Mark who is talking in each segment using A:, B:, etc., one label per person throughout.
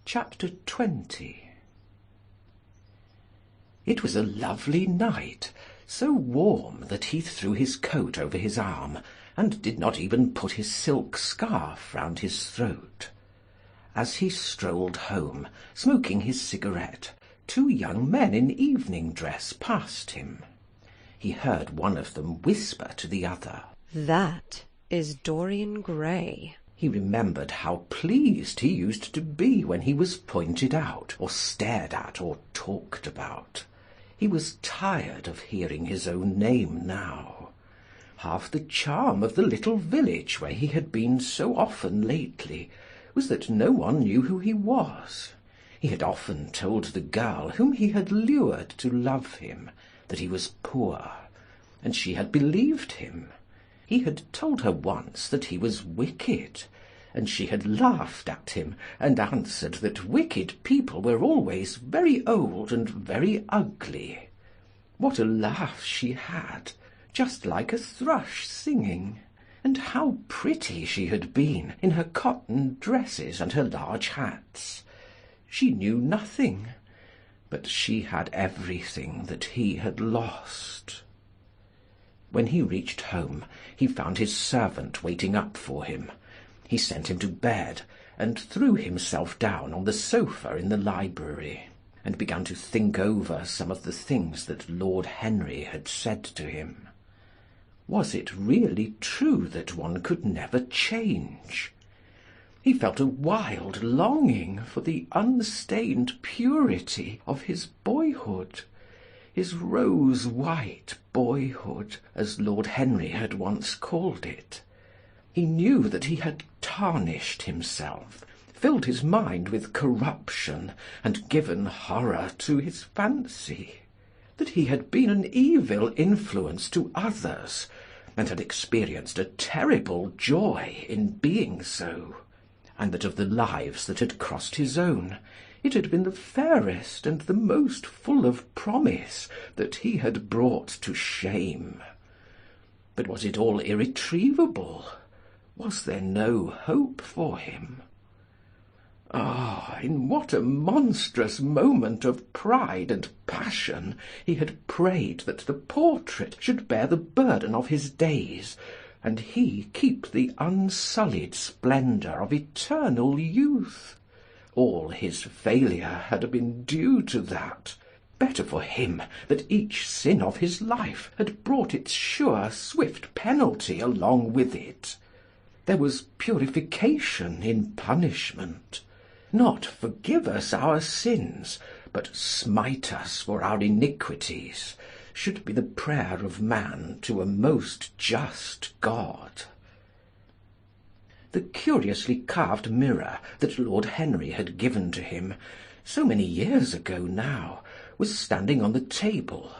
A: Chapter 20. It was a lovely night, so warm that he threw his coat over his arm, and did not even put his silk scarf round his throat. As he strolled home, smoking his cigarette, two young men in evening dress passed him. He heard one of them whisper to the other,
B: "That is Dorian Gray."
A: He remembered how pleased he used to be when he was pointed out, or stared at, or talked about. He was tired of hearing his own name now. Half the charm of the little village where he had been so often lately was that no one knew who he was. He had often told the girl whom he had lured to love him that he was poor, and she had believed him. He had told her once that he was wicked, and she had laughed at him and answered that wicked people were always very old and very ugly. What a laugh she had, just like a thrush singing! And how pretty she had been in her cotton dresses and her large hats! She knew nothing, but she had everything that he had lost. When he reached home, he found his servant waiting up for him. He sent him to bed, and threw himself down on the sofa in the library, and began to think over some of the things that Lord Henry had said to him. Was it really true that one could never change? He felt a wild longing for the unstained purity of his boyhood. His rose-white boyhood, as Lord Henry had once called it. He knew that he had tarnished himself, filled his mind with corruption, and given horror to his fancy; that he had been an evil influence to others, and had experienced a terrible joy in being so; and that of the lives that had crossed his own, it had been the fairest and the most full of promise that he had brought to shame. But was it all irretrievable? Was there no hope for him? Ah, in what a monstrous moment of pride and passion he had prayed that the portrait should bear the burden of his days, and he keep the unsullied splendour of eternal youth! All his failure had been due to that. Better for him that each sin of his life had brought its sure, swift penalty along with it. There was purification in punishment. Not forgive us our sins, but smite us for our iniquities, should be the prayer of man to a most just God. The curiously carved mirror that Lord Henry had given to him, so many years ago now, was standing on the table,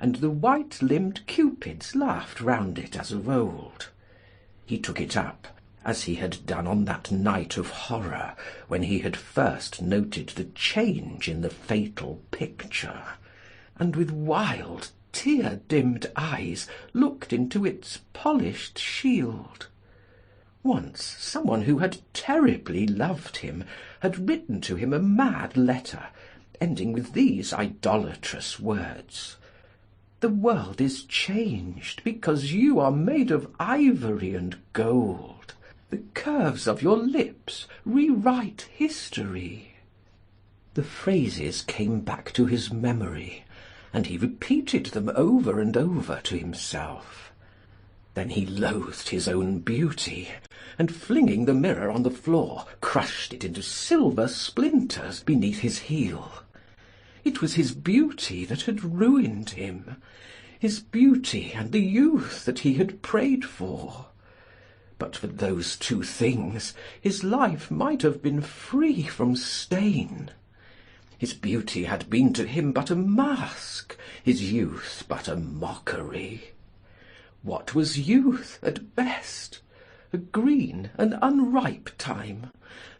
A: and the white-limbed cupids laughed round it as of old. He took it up, as he had done on that night of horror, when he had first noted the change in the fatal picture, and with wild, tear-dimmed eyes looked into its polished shield. Once someone who had terribly loved him had written to him a mad letter, ending with these idolatrous words: "The world is changed because you are made of ivory and gold. The curves of your lips rewrite history." The phrases came back to his memory, and he repeated them over and over to himself. Then he loathed his own beauty, and flinging the mirror on the floor, crushed it into silver splinters beneath his heel. It was his beauty that had ruined him, his beauty and the youth that he had prayed for. But for those two things his life might have been free from stain. His beauty had been to him but a mask, his youth but a mockery. What was youth at best? A green and unripe time,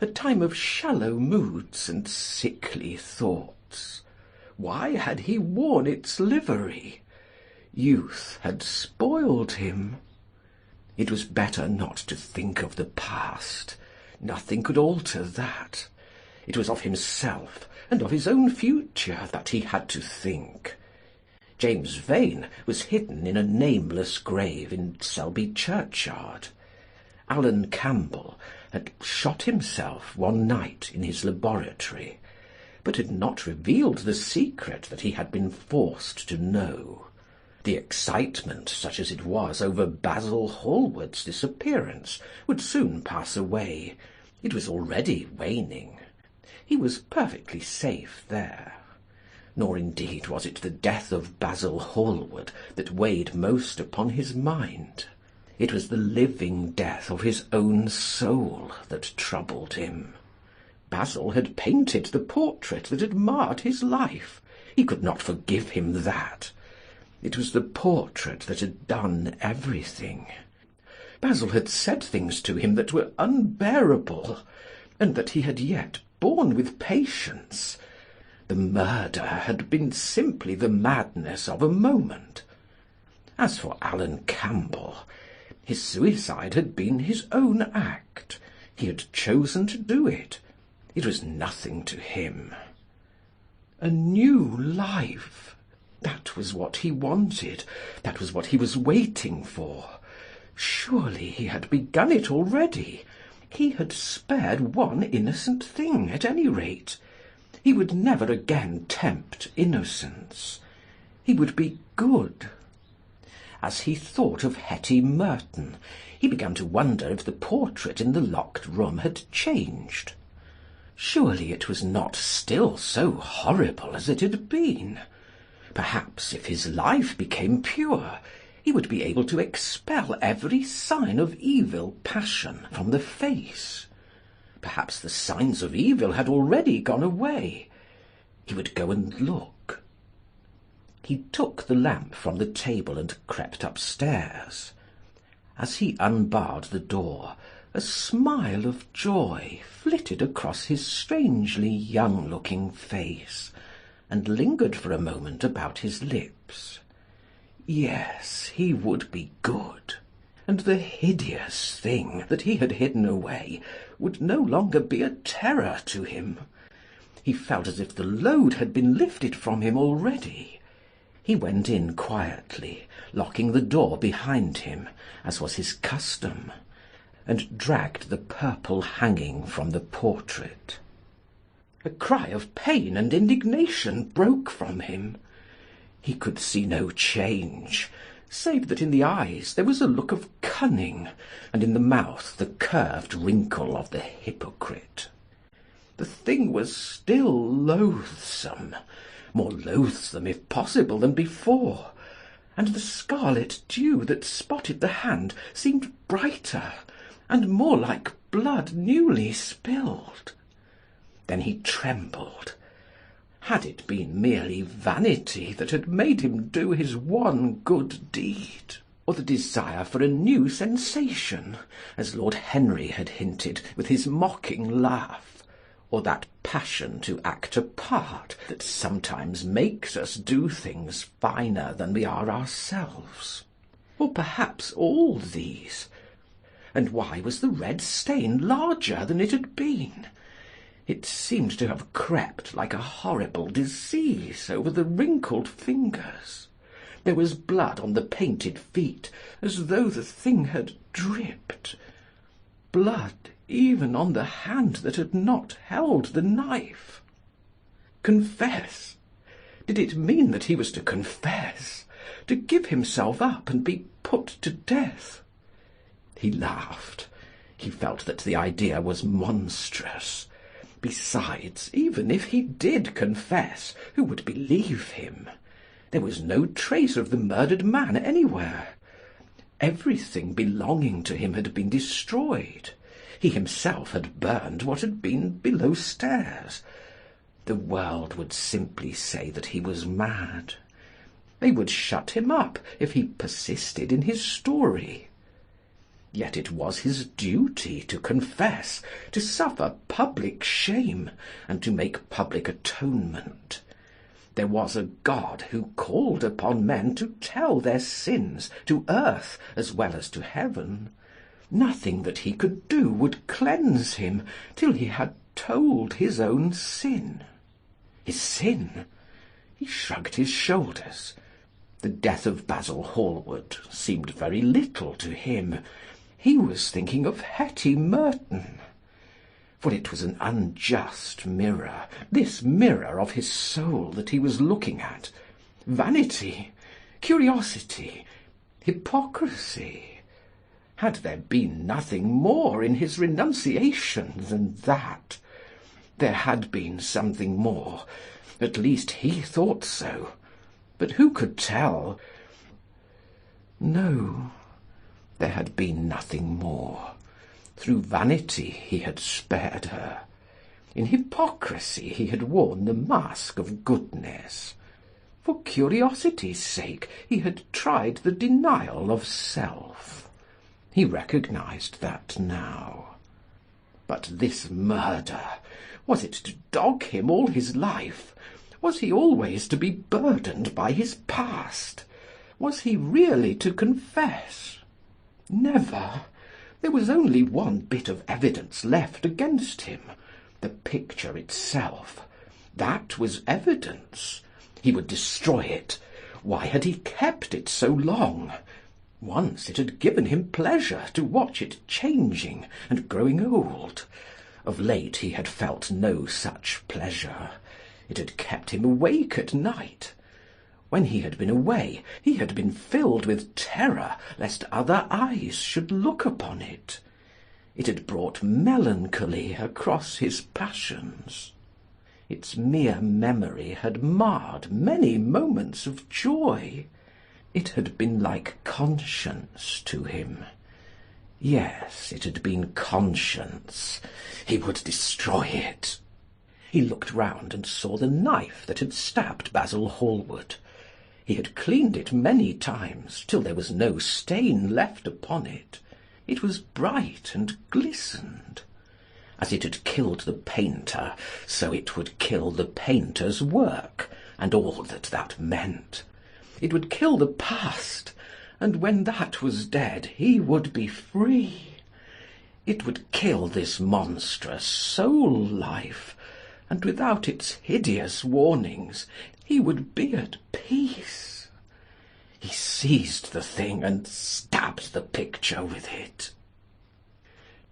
A: a time of shallow moods and sickly thoughts. Why had he worn its livery? Youth had spoiled him. It was better not to think of the past. Nothing could alter that. It was of himself and of his own future that he had to think. James Vane was hidden in a nameless grave in Selby churchyard. Alan Campbell had shot himself one night in his laboratory, but had not revealed the secret that he had been forced to know. The excitement, such as it was over Basil Hallward's disappearance, would soon pass away. It was already waning. He was perfectly safe there. Nor indeed was it the death of Basil Hallward that weighed most upon his mind. It was the living death of his own soul that troubled him. Basil had painted the portrait that had marred his life. He could not forgive him that. It was the portrait that had done everything. Basil had said things to him that were unbearable, and that he had yet borne with patience. The murder had been simply the madness of a moment. As for Alan Campbell, his suicide had been his own act. He had chosen to do it. It was nothing to him. A new life. That was what he wanted. That was what he was waiting for. Surely he had begun it already. He had spared one innocent thing, at any rate. He would never again tempt innocence. He would be good. As he thought of Hetty Merton, he began to wonder if the portrait in the locked room had changed. Surely it was not still so horrible as it had been. Perhaps if his life became pure, he would be able to expel every sign of evil passion from the face. Perhaps the signs of evil had already gone away. He would go and look. He took the lamp from the table and crept upstairs. As he unbarred the door, a smile of joy flitted across his strangely young-looking face, and lingered for a moment about his lips. Yes, he would be good, and the hideous thing that he had hidden away would no longer be a terror to him. He felt as if the load had been lifted from him already. He went in quietly, locking the door behind him, as was his custom, and dragged the purple hanging from the portrait. A cry of pain and indignation broke from him. He could see no change, save that in the eyes there was a look of cunning, and in the mouth the curved wrinkle of the hypocrite. The thing was still loathsome, more loathsome if possible than before, and the scarlet dew that spotted the hand seemed brighter and more like blood newly spilled. Then he trembled. Had it been merely vanity that had made him do his one good deed, or the desire for a new sensation, as Lord Henry had hinted with his mocking laugh, or that passion to act a part that sometimes makes us do things finer than we are ourselves, or perhaps all these? And why was the red stain larger than it had been? It seemed to have crept like a horrible disease over the wrinkled fingers. There was blood on the painted feet, as though the thing had dripped. Blood even on the hand that had not held the knife. Confess? Did it mean that he was to confess? To give himself up and be put to death? He laughed. He felt that the idea was monstrous. Besides, even if he did confess, who would believe him? There was no trace of the murdered man anywhere. Everything belonging to him had been destroyed. He himself had burned what had been below stairs. The world would simply say that he was mad. They would shut him up if he persisted in his story. Yet it was his duty to confess, to suffer public shame, and to make public atonement. There was a God who called upon men to tell their sins to earth as well as to heaven. Nothing that he could do would cleanse him till he had told his own sin. His sin? He shrugged his shoulders. The death of Basil Hallward seemed very little to him. He was thinking of Hetty Merton. For it was an unjust mirror, this mirror of his soul that he was looking at. Vanity, curiosity, hypocrisy. Had there been nothing more in his renunciation than that? There had been something more. At least he thought so. But who could tell? No, there had been nothing more. Through vanity he had spared her. In hypocrisy he had worn the mask of goodness. For curiosity's sake he had tried the denial of self. He recognized that now. But this murder, was it to dog him all his life? Was he always to be burdened by his past? Was he really to confess? Never. There was only one bit of evidence left against him, the picture itself. That was evidence. He would destroy it. Why had he kept it so long? Once it had given him pleasure to watch it changing and growing old. Of late he had felt no such pleasure. It had kept him awake at night. When he had been away, he had been filled with terror lest other eyes should look upon it. It had brought melancholy across his passions. Its mere memory had marred many moments of joy. It had been like conscience to him. Yes, it had been conscience. He would destroy it. He looked round and saw the knife that had stabbed Basil Hallward. He had cleaned it many times, till there was no stain left upon it. It was bright and glistened. As it had killed the painter, so it would kill the painter's work, and all that that meant. It would kill the past, and when that was dead, he would be free. It would kill this monstrous soul-life, and without its hideous warnings, he would be at peace. He seized the thing and stabbed the picture with it.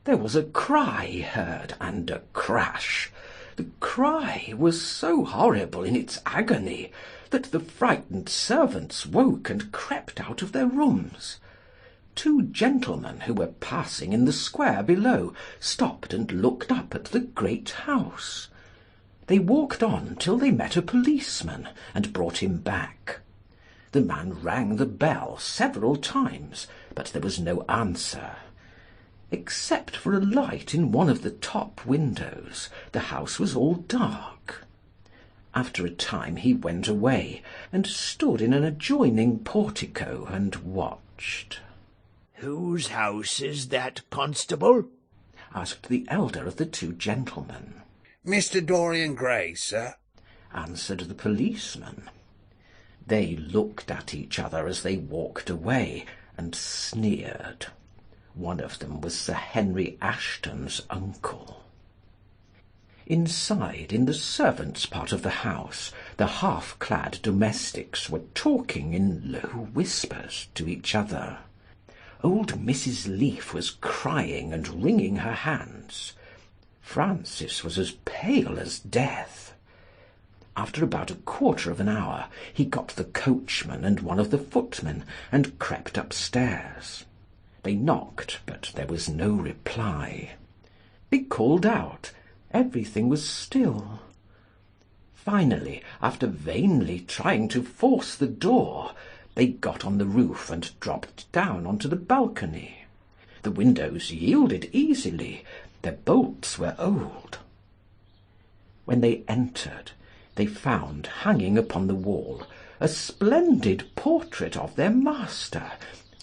A: There was a cry heard and a crash. The cry was so horrible in its agony that the frightened servants woke and crept out of their rooms. Two gentlemen who were passing in the square below stopped and looked up at the great house. They walked on till they met a policeman and brought him back. The man rang the bell several times, but there was no answer. Except for a light in one of the top windows, the house was all dark. After a time he went away and stood in an adjoining portico and watched.
C: "Whose house is that, constable?"
A: asked the elder of the two gentlemen.
D: "Mr. Dorian Gray, sir,"
A: answered the policeman. They looked at each other as they walked away, and sneered. One of them was Sir Henry Ashton's uncle. Inside, in the servants' part of the house, the half-clad domestics were talking in low whispers to each other. Old Mrs. Leaf was crying and wringing her hands. Francis was as pale as death. After about a quarter of an hour, he got the coachman and one of the footmen, and crept upstairs. They knocked, but there was no reply. They called out. Everything was still. Finally, after vainly trying to force the door, they got on the roof and dropped down onto the balcony. The windows yielded easily. Their bolts were old. When they entered, they found hanging upon the wall a splendid portrait of their master,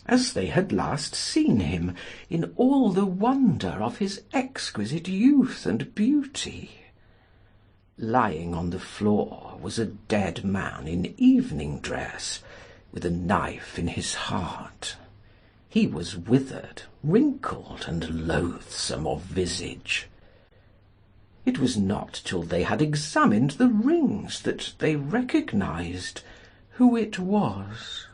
A: as they had last seen him, in all the wonder of his exquisite youth and beauty. Lying on the floor was a dead man in evening dress, with a knife in his heart. He was withered, wrinkled, and loathsome of visage. It was not till they had examined the rings that they recognised who it was.